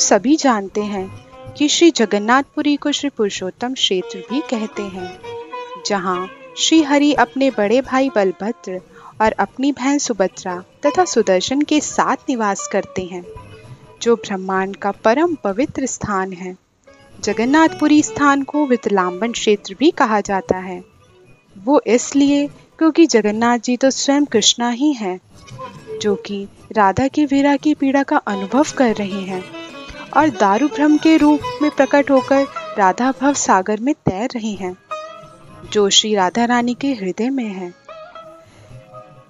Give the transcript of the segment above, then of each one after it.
सभी जानते हैं कि श्री जगन्नाथपुरी को श्री पुरुषोत्तम क्षेत्र भी कहते हैं, जहाँ श्री हरि अपने बड़े भाई बलभद्र और अपनी बहन सुभद्रा तथा सुदर्शन के साथ निवास करते हैं, जो ब्रह्मांड का परम पवित्र स्थान है। जगन्नाथपुरी स्थान को वितलाम्बन क्षेत्र भी कहा जाता है। वो इसलिए क्योंकि जगन्नाथ जी तो स्वयं कृष्णा ही हैं, जो कि राधा की विरह की पीड़ा का अनुभव कर रहे हैं और दारू भ्रम के रूप में प्रकट होकर राधा भव सागर में तैर रहे हैं, जो श्री राधा रानी के हृदय में है।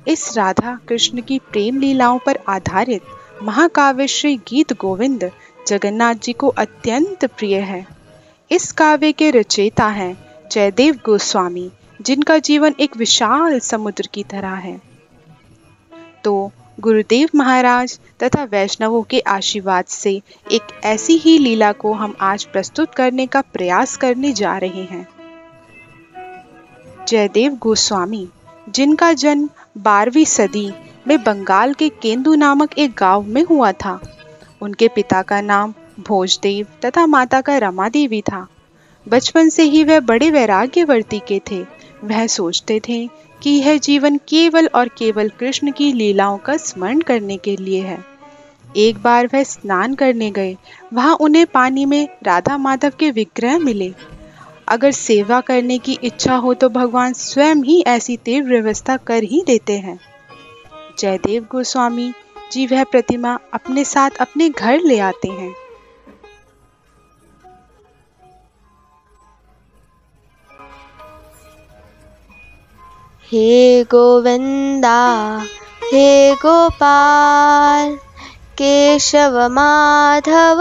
इस राधा कृष्ण की प्रेम लीलाओं पर आधारित महाकाव्य श्री गीत गोविंद जगन्नाथ जी को अत्यंत प्रिय है। इस काव्य के रचयिता हैं जयदेव गोस्वामी, जिनका जीवन एक विशाल समुद्र की तरह है। तो गुरुदेव महाराज तथा वैष्णवों के आशीर्वाद से एक ऐसी ही लीला को हम आज प्रस्तुत करने का प्रयास करने जा रहे हैं। जयदेव गोस्वामी, जिनका जन्म 12वीं सदी में बंगाल के केंदु नामक एक गांव में हुआ था। उनके पिता का नाम भोजदेव तथा माता का रमा देवी था। बचपन से ही वह बड़े वैराग्यवर्ती के थे। वह सोचते थे कि यह जीवन केवल और केवल कृष्ण की लीलाओं का स्मरण करने के लिए है। एक बार वह स्नान करने गए। वहां उन्हें पानी में राधा माधव के विग्रह मिले। अगर सेवा करने की इच्छा हो तो भगवान स्वयं ही ऐसी तीव्र व्यवस्था कर ही देते हैं। जयदेव गोस्वामी जी वह प्रतिमा अपने साथ अपने घर ले आते हैं। हे गोविंदा हे गोपाल, केशव माधव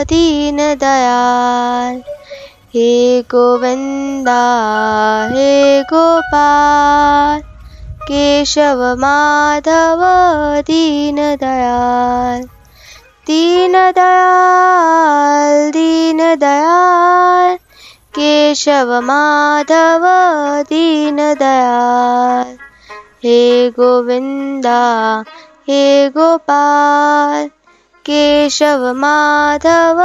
दीन दयाल। हे गोविंदा हे गोपाल, केशव माधव दीन दयाल। दीन दयाल दीन दयाल, केशव माधव दीन दयाल। हे गोविंदा हे गोपाल, केशव माधव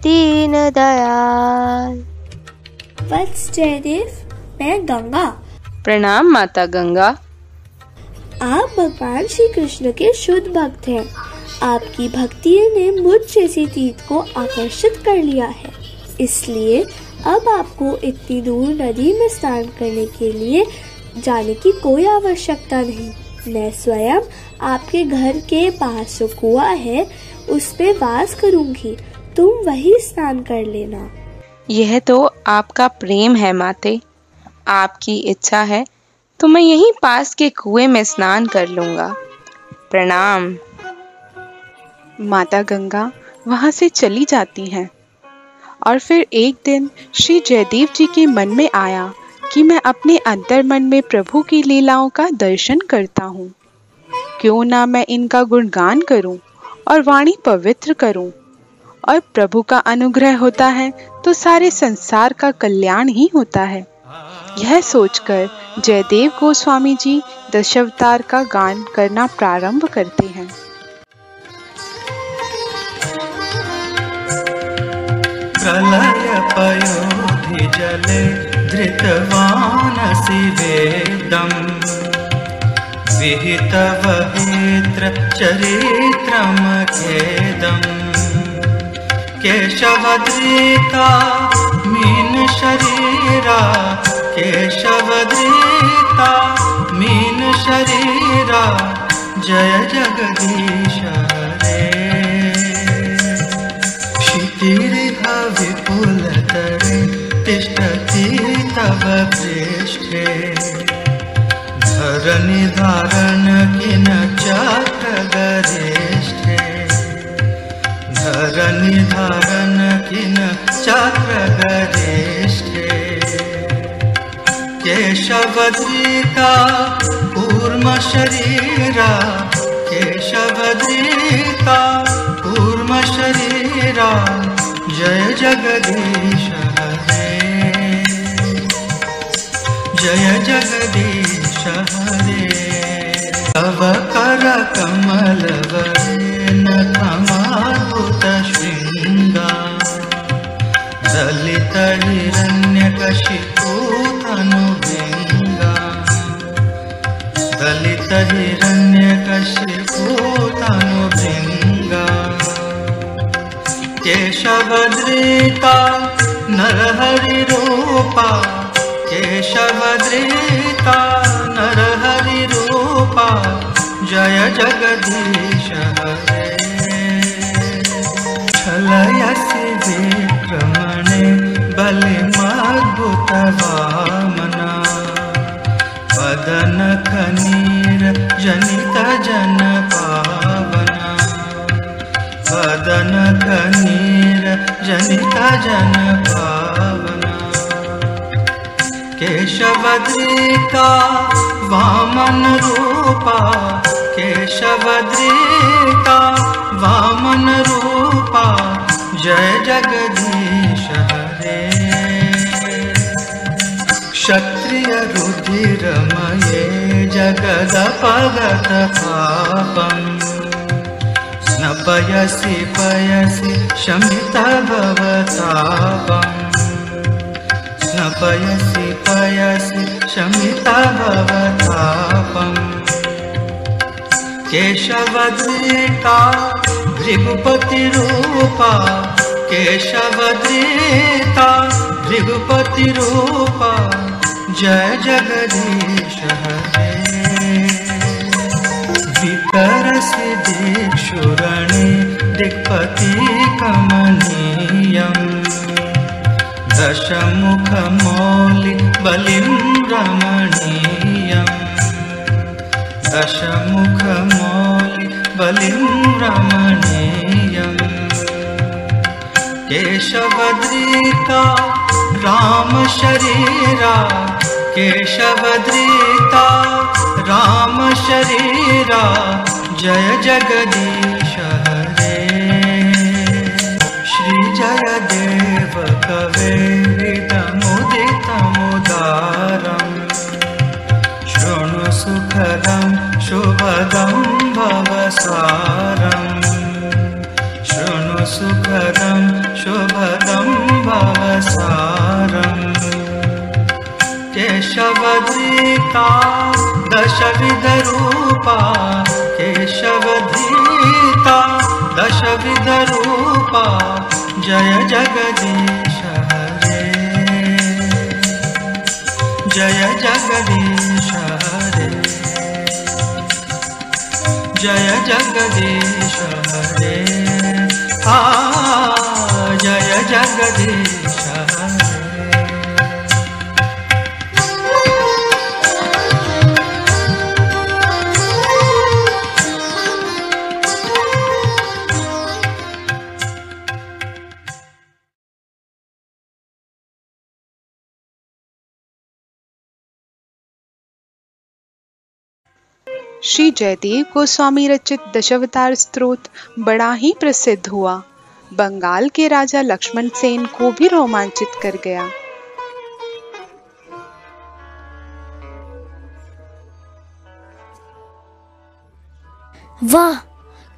दीन दयाल। वत्स जयदेव, मैं गंगा। प्रणाम माता गंगा। आप भगवान श्री कृष्ण के शुद्ध भक्त हैं। आपकी भक्ति ने मुझ जैसी तीर्थ को आकर्षित कर लिया है, इसलिए अब आपको इतनी दूर नदी में स्नान करने के लिए जाने की कोई आवश्यकता नहीं। मैं स्वयं आपके घर के पास जो कुआं है उस पे वास करूंगी, तुम वही स्नान कर लेना। यह तो आपका प्रेम है माते। आपकी इच्छा है तो मैं यहीं पास के कुएं में स्नान कर लूंगा। प्रणाम। माता गंगा वहां से चली जाती हैं और फिर एक दिन श्री जयदेव जी के मन में आया कि मैं अपने अंतर्मन में प्रभु की लीलाओं का दर्शन करता हूँ। क्यों ना मैं इनका गुणगान करूं और वाणी पवित्र करूं। और प्रभु का अनुग्रह होता है तो सारे संसार का कल्याण ही होता है। यह सोचकर जयदेव गोस्वामी जी दशावतार का गान करना प्रारंभ करते हैं। प्रलय पयोधि जले धृतवानसि वेदम्, विहितवहित्र चरित्रमखेदम्। केशवद्रीता मीन शरीरा, केशवद्रीता मीन शरीरा। जय जगदीश हरे। क्षितिरिह विपुलतरे तिष्ठति तव पृष्ठे। धरनि धारण किन चक्रगरिष्ठे। धरनि धारण किन चक्रगरिष्ठे। केशवद्रीता कूर्म शरीरा, केशवद्रीता कूर्म शरीरा। जय जगदीश हरे। जय जगदीश हरे। तव कर कमल वरेन कमाद्भुत श्री दलित हिरण्यकशिपु तनुभृङ्गा दलित हिरण्यकशिपु तनुभृङ्गा केशवधृता नरहरिरूपा केशवधृता नरहरिरूपा जय जगदीश हरे छलयसि विक्रमणे बलिमद्भुतवामना वदन खनीर जनित जन पावना वदन खनीर जनित जन पावना केशवधृता वामन रूपा केशवधृता वामन रूपा जय जगदीश हरे क्षत्रिय रुधिरमये जगदपगत पापम् स्नपयसि पयसि शमित भवतापम् स्नपयसि पयसि शमित भवतापम् केशवधृता भृगुपतिरूपा केशवधृता भृगुपतिरूपा जय जगदीश हरे विकरसि दिक्षुरणे दिक्पति कमनीयम् दशमुखमौलि बलिं रमणीयम् दशमुखमौलि बलिं रमणीयम् केशवधृता रामशरीरा केशवधृता रामशरीरा जय जगदीश हरे श्री जयदेव कवेरिदमुदितमुदारम् शृणु सुखदं शुभदं भवसारम् शृणु सुखदं शुभदं भवसारम् केशवधृता दशविधरूपा केशवधृता दशविधरूपा जय जगदीश हरे जय जगदीश हरे जय जगदीश हरे जय जगदीश हरे श्री जयदेव गोस्वामी रचित दशावतार स्तोत्र बड़ा ही प्रसिद्ध हुआ। बंगाल के राजा लक्ष्मण सेन को भी रोमांचित कर गया। वाह,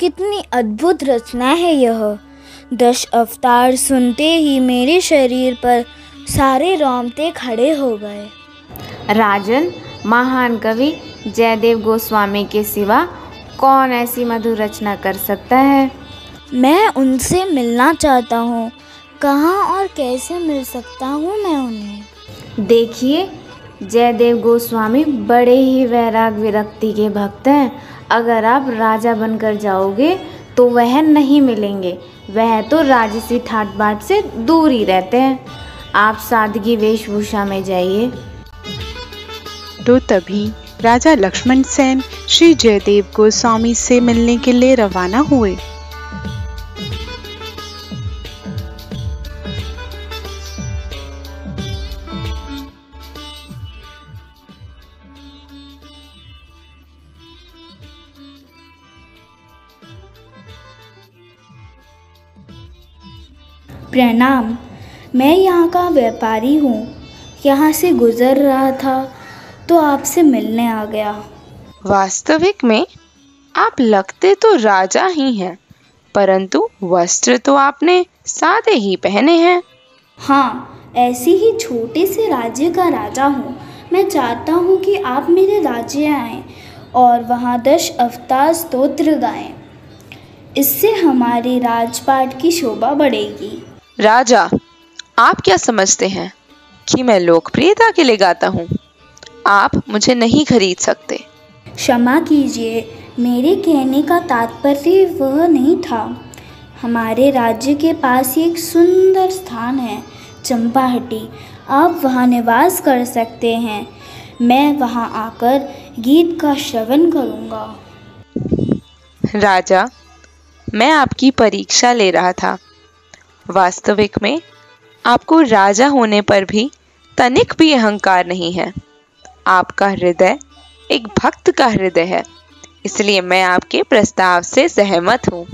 कितनी अद्भुत रचना है यह। 10 अवतार सुनते ही मेरे शरीर पर सारे रोंगटे खड़े हो गए। राजन, महान कवि जयदेव गोस्वामी के सिवा कौन ऐसी मधुर रचना कर सकता है? मैं उनसे मिलना चाहता हूँ। कहाँ और कैसे मिल सकता हूँ मैं उन्हें? देखिए, जयदेव गोस्वामी बड़े ही वैराग विरक्ति के भक्त हैं। अगर आप राजा बनकर जाओगे तो वह नहीं मिलेंगे। वह तो राजसी ठाट बाट से दूर ही रहते हैं। आप सादगी वेशभूषा में जाइए। तो तभी राजा लक्ष्मण सेन श्री जयदेव गोस्वामी से मिलने के लिए रवाना हुए। प्रणाम, मैं यहाँ का व्यापारी हूँ। यहाँ से गुजर रहा था तो आपसे मिलने आ गया। वास्तविक में आप लगते तो राजा ही हैं, परंतु वस्त्र तो आपने सादे ही पहने हैं। हाँ, ऐसे ही छोटे से राज्य का राजा हूँ। मैं चाहता हूँ कि आप मेरे राज्य आएं और वहाँ 10 अवतार स्तोत्र गाएं। इससे हमारे राजपाट की शोभा बढ़ेगी। राजा, आप क्या समझते हैं कि मैं लोकप्रियता के लिए गाता हूँ? आप मुझे नहीं खरीद सकते। क्षमा कीजिए, मेरे कहने का तात्पर्य वह नहीं था। हमारे राज्य के पास एक सुंदर स्थान है, चंपाहटी। आप वहाँ निवास कर सकते हैं। मैं वहाँ आकर गीत का श्रवण करूँगा। राजा, मैं आपकी परीक्षा ले रहा था। वास्तविक में आपको राजा होने पर भी तनिक भी अहंकार नहीं है। आपका हृदय एक भक्त का हृदय है, इसलिए मैं आपके प्रस्ताव से सहमत हूँ।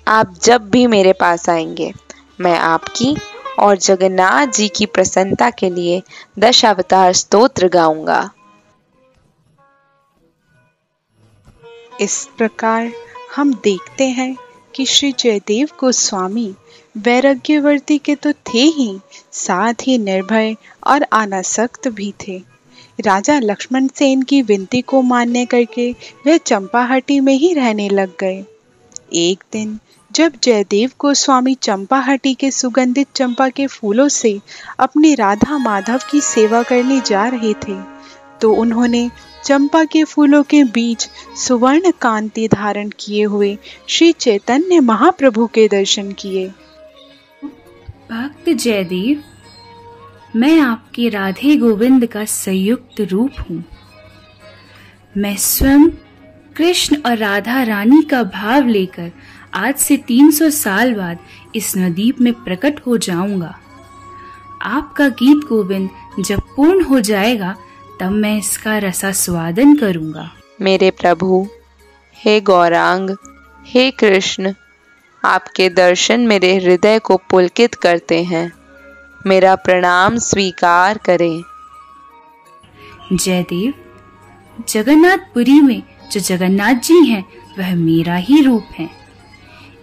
आप जब भी मेरे पास आएंगे, मैं आपकी और जगन्नाथ जी की प्रसन्नता के लिए 10 अवतार स्तोत्र गाऊंगा। इस प्रकार हम देखते हैं कि श्री जयदेव गोस्वामी वैराग्यवर्ती के तो थे ही, साथ ही निर्भय और अनासक्त भी थे। राजा लक्ष्मण सेन की विनती को मान्य करके वह चंपाहटी में ही रहने लग गए। एक दिन जब जयदेव गोस्वामी चंपाहटी के सुगंधित चंपा के फूलों से अपनी राधा माधव की सेवा करने जा रहे थे, तो उन्होंने चंपा के फूलों के बीच सुवर्ण कांति धारण किए हुए श्री चैतन्य महाप्रभु के दर्शन किए। भक्त जयदेव, मैं आपके राधे गोविंद का संयुक्त रूप हूँ। मैं स्वयं कृष्ण और राधा रानी का भाव लेकर आज से 300 साल बाद इस नदीप में प्रकट हो जाऊंगा। आपका गीत गोविंद जब पूर्ण हो जाएगा, तब मैं इसका रसास्वादन करूंगा। मेरे प्रभु, हे गौरांग, हे कृष्ण, आपके दर्शन मेरे हृदय को पुलकित करते हैं। मेरा प्रणाम स्वीकार करें। जयदेव, जगन्नाथपुरी में जो जगन्नाथ जी हैं, वह मेरा ही रूप है।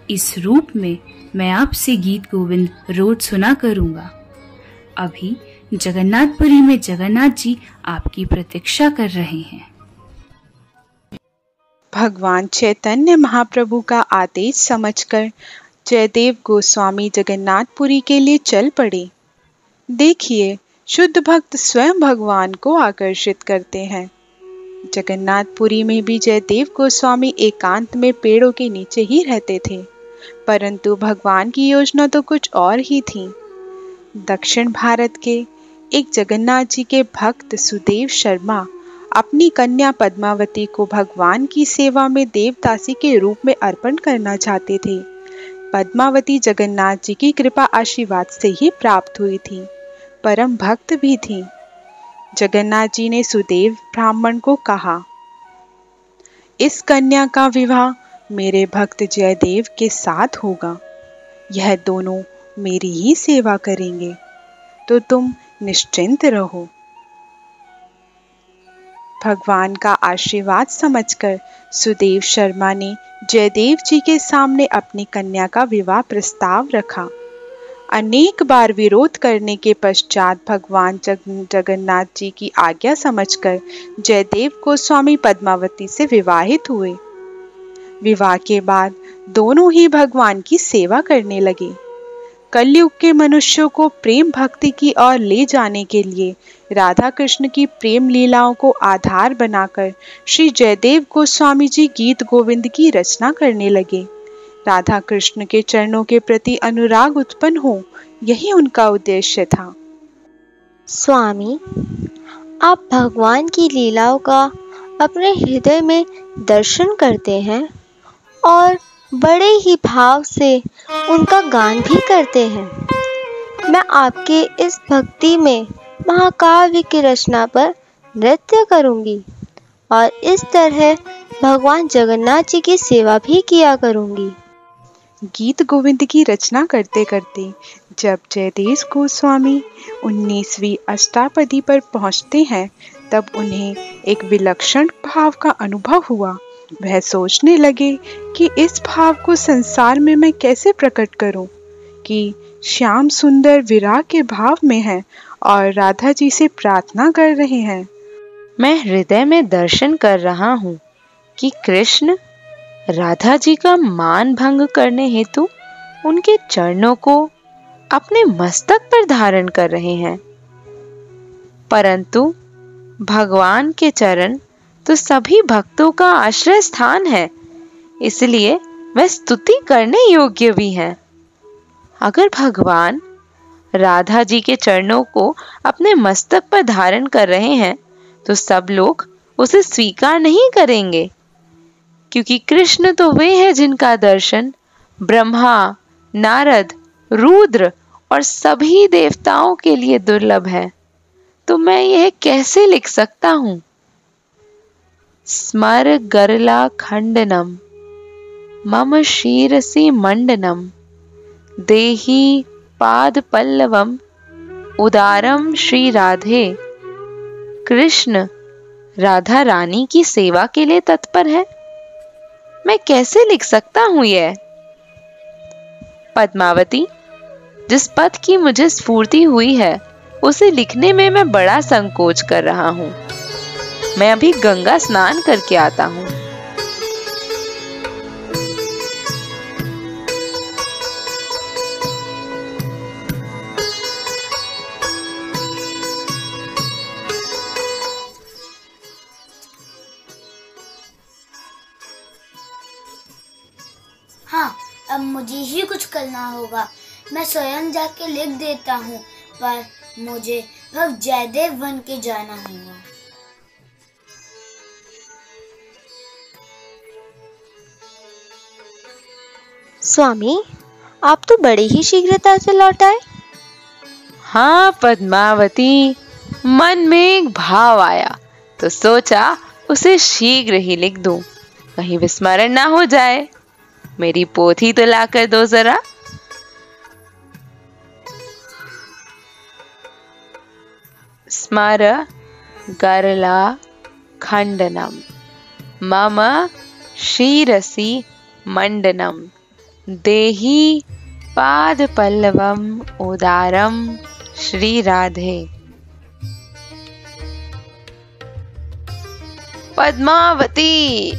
इस रूप में मैं आपसे गीत गोविंद रोज सुना करूंगा। अभी जगन्नाथपुरी में जगन्नाथ जी आपकी प्रतीक्षा कर रहे हैं। भगवान चैतन्य महाप्रभु का आदेश समझकर जयदेव गोस्वामी जगन्नाथपुरी के लिए चल पड़े। देखिए, शुद्ध भक्त स्वयं भगवान को आकर्षित करते हैं। जगन्नाथपुरी में भी जयदेव गोस्वामी एकांत में पेड़ों के नीचे ही रहते थे, परंतु भगवान की योजना तो कुछ और ही थी। दक्षिण भारत के एक जगन्नाथ जी के भक्त सुदेव शर्मा अपनी कन्या पद्मावती को भगवान की सेवा में देवदासी के रूप में अर्पण करना चाहते थे। पद्मावती जगन्नाथ जी की कृपा आशीर्वाद से ही प्राप्त हुई थी, परम भक्त भी थी। जगन्नाथ जी ने सुदेव ब्राह्मण को कहा, इस कन्या का विवाह मेरे भक्त जयदेव के साथ होगा। यह दोनों मेरी ही सेवा करेंगे, तो तुम निश्चिंत रहो। भगवान का आशीर्वाद समझकर सुदेव शर्मा ने जयदेव जी के सामने अपनी कन्या का विवाह प्रस्ताव रखा। अनेक बार विरोध करने के पश्चात भगवान जगन्नाथ जी की आज्ञा समझकर जयदेव गोस्वामी पद्मावती से विवाहित हुए। विवाह के बाद दोनों ही भगवान की सेवा करने लगे। कलयुग के मनुष्यों को प्रेम भक्ति की ओर ले जाने के लिए राधा कृष्ण की प्रेम लीलाओं को आधार बनाकर श्री जयदेव गोस्वामी जी गीत गोविंद की रचना करने लगे। राधा कृष्ण के चरणों के प्रति अनुराग उत्पन्न हो, यही उनका उद्देश्य था। स्वामी, आप भगवान की लीलाओं का अपने हृदय में दर्शन करते हैं और बड़े ही भाव से उनका गान भी करते हैं। मैं आपके इस भक्ति में महाकाव्य की रचना पर नृत्य करूंगी और इस तरह भगवान जगन्नाथ जी की सेवा भी किया करूंगी। गीत गोविंद की रचना करते करते जब जयदेव गोस्वामी 19वीं अष्टापदी पर पहुंचते हैं, तब उन्हें एक विलक्षण भाव का अनुभव हुआ। वह सोचने लगे कि इस भाव को संसार में मैं कैसे प्रकट करूं कि श्याम सुंदर विराग के भाव में हैं और राधा जी से प्रार्थना कर रहे हैं। मैं हृदय में दर्शन कर रहा हूँ कि कृष्ण राधा जी का मान भंग करने हेतु उनके चरणों को अपने मस्तक पर धारण कर रहे हैं। परंतु भगवान के चरण तो सभी भक्तों का आश्रय स्थान है, इसलिए वह स्तुति करने योग्य भी है। अगर भगवान राधा जी के चरणों को अपने मस्तक पर धारण कर रहे हैं तो सब लोग उसे स्वीकार नहीं करेंगे, क्योंकि कृष्ण तो वे हैं जिनका दर्शन ब्रह्मा, नारद, रुद्र और सभी देवताओं के लिए दुर्लभ है। तो मैं यह कैसे लिख सकता हूं? स्मर गरला खंडनम मम शीरसि मंडनम देहि पाद पल्लवम उदारम श्री राधे। कृष्ण राधा रानी की सेवा के लिए तत्पर है। मैं कैसे लिख सकता हूं यह? पद्मावती, जिस पद की मुझे स्फूर्ति हुई है उसे लिखने में मैं बड़ा संकोच कर रहा हूं। मैं अभी गंगा स्नान करके आता हूं। हाँ, अब मुझे ही कुछ करना होगा। मैं स्वयं जाके लिख देता हूँ, पर मुझे अब जयदेव बन के जाना होगा। स्वामी, आप तो बड़े ही शीघ्रता से लौट आए। हाँ पद्मावती, मन में एक भाव आया तो सोचा उसे शीघ्र ही लिख दूं, कहीं विस्मरण ना हो जाए। मेरी पोथी तो लाकर दो जरा। स्मर गरला खंडनम मम शीरसि मंडनम देहि पाद पल्लवम उदारम श्री राधे। पद्मावती,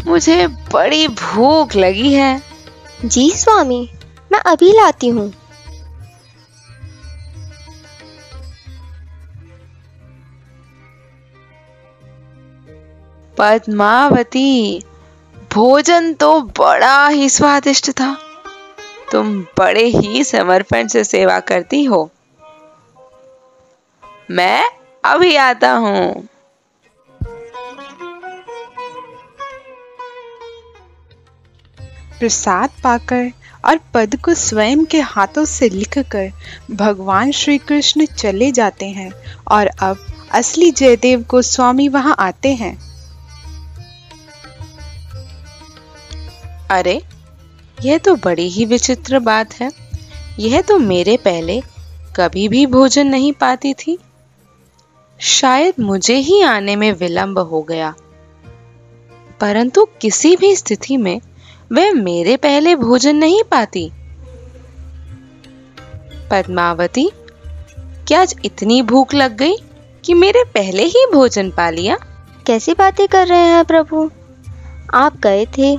मुझे बड़ी भूख लगी है। जी स्वामी, मैं अभी लाती हूँ। पद्मावती, भोजन तो बड़ा ही स्वादिष्ट था। तुम बड़े ही समर्पण से सेवा करती हो। मैं अभी आता हूँ। प्रसाद पाकर और पद को स्वयं के हाथों से लिखकर भगवान श्री कृष्ण चले जाते हैं और अब असली जयदेव गोस्वामी वहां आते हैं। अरे, यह तो बड़ी ही विचित्र बात है। यह तो मेरे पहले कभी भी भोजन नहीं पाती थी। शायद मुझे ही आने में विलंब हो गया, परंतु किसी भी स्थिति में वह मेरे पहले भोजन नहीं पाती। पद्मावती, क्या आज इतनी भूख लग गई कि मेरे पहले ही भोजन पा लिया? कैसी बातें कर रहे हैं प्रभु? आप गए थे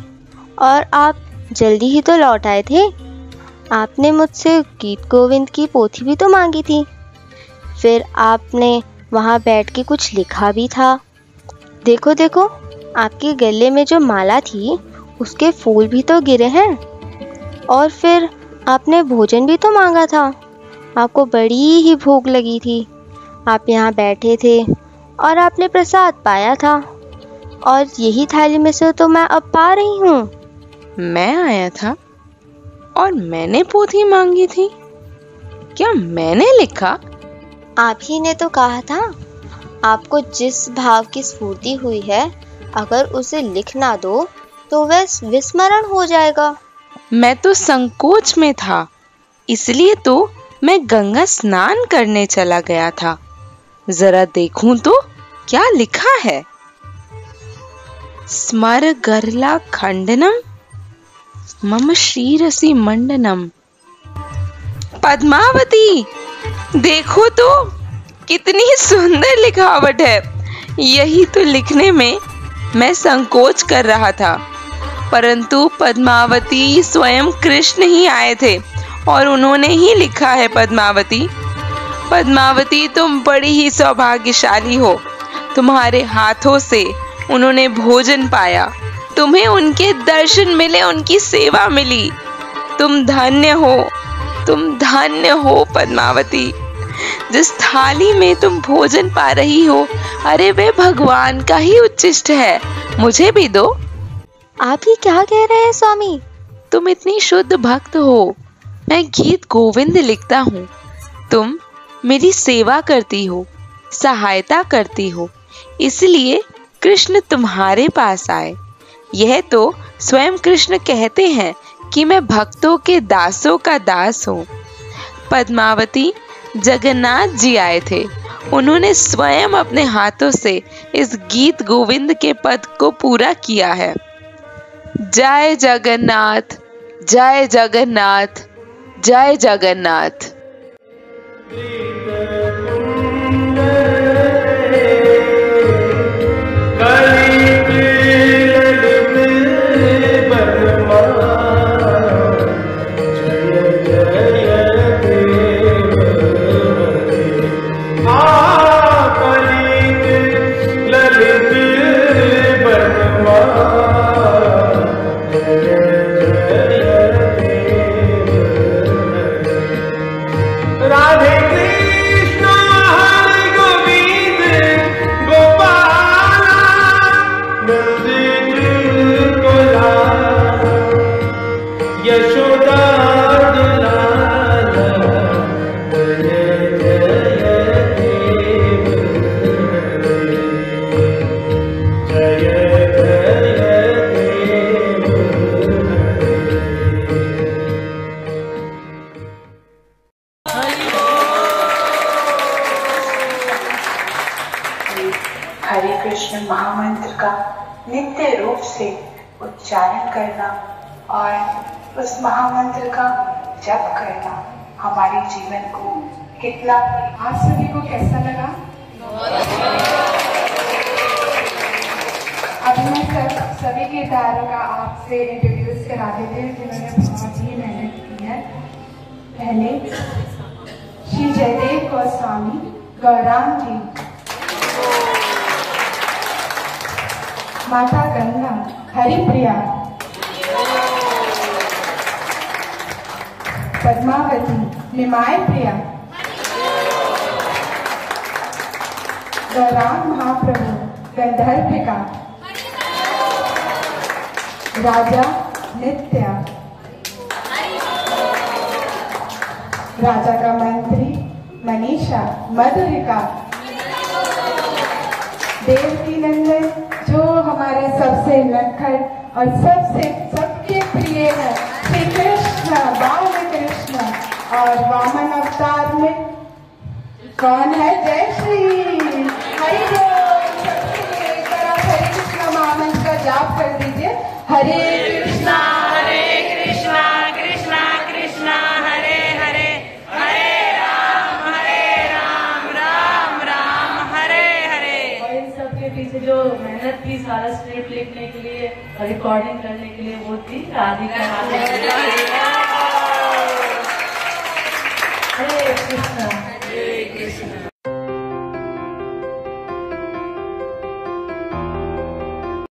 और आप जल्दी ही तो लौट आए थे। आपने मुझसे गीत गोविंद की पोथी भी तो मांगी थी। फिर आपने वहाँ बैठ के कुछ लिखा भी था। देखो देखो, आपके गले में जो माला थी उसके फूल भी तो गिरे हैं। और फिर आपने भोजन भी तो मांगा था। आपको बड़ी ही भूख लगी थी। आप यहाँ बैठे थे और आपने प्रसाद पाया था, और यही थाली में से तो मैं अब पा रही हूँ। मैं आया था और मैंने पोथी मांगी थी? क्या मैंने लिखा? आप ही ने तो कहा था, आपको जिस भाव की स्फूर्ति हुई है अगर उसे लिख ना दो तो वह विस्मरण हो जाएगा। मैं तो संकोच में था, इसलिए तो मैं गंगा स्नान करने चला गया था। जरा देखूं तो क्या लिखा है। स्मर गरला खंडनम मम शीरसि मंडनम। पद्मावती, देखो तो कितनी सुंदर लिखावट है। यही तो लिखने में मैं संकोच कर रहा था, परंतु पद्मावती स्वयं कृष्ण ही आए थे और उन्होंने ही लिखा है। पद्मावती, पद्मावती, तुम बड़ी ही सौभाग्यशाली हो। तुम्हारे हाथों से उन्होंने भोजन पाया, तुम्हें उनके दर्शन मिले, उनकी सेवा मिली। तुम धन्य हो, तुम धन्य हो पद्मावती। जिस थाली में तुम भोजन पा रही हो, अरे वे भगवान का ही उच्छिष्ट है। मुझे भी दो। आप ये क्या कह रहे हैं स्वामी? तुम इतनी शुद्ध भक्त हो, मैं गीत गोविंद लिखता हूँ। तुम मेरी सेवा करती हो, सहायता करती हो, इसलिए कृष्ण तुम्हारे पास आए। यह तो स्वयं कृष्ण कहते हैं कि मैं भक्तों के दासों का दास हूँ। पद्मावती, जगन्नाथ जी आए थे, उन्होंने स्वयं अपने हाथों से इस गीत गोविंद के पद को पूरा किया है। जय जगन्नाथ, जय जगन्नाथ, जय जगन्नाथ। हरे कृष्ण महामंत्र का नित्य रूप से उच्चारण करना और उस महामंत्र का जप करना हमारे जीवन को कितना। आप सभी को कैसा लगा? अब मैं सभी किरदारों का आपसे इंट्रोड्यूस करा देते हैं जिन्होंने बहुत ही मेहनत की है। पहले श्री जयदेव गोस्वामी गौरांग जी, माता गंगा हरिप्रिया, पद्मावती निमाय प्रिया, गौरांग महाप्रभु गंधर्विका, राजा नित्या, राजा का मंत्री मनीषा मधुरिका, देवकी नंदन जो हमारे सबसे नटखट और सबके प्रिय है, श्री कृष्ण बाल कृष्ण। और वामन अवतार में कौन है? जय श्री हरि बोल। सबसे एक बार आप हरे कृष्ण महामंत्र का जाप कर दीजिए। हरे कृष्णा कृष्णा कृष्णा हरे हरे, हरे राम राम राम हरे हरे। और इन सब के पीछे जो मेहनत की सारा स्क्रिप्ट लिखने के लिए और रिकॉर्डिंग करने के लिए वो थी राधिका। हरे कृष्णा।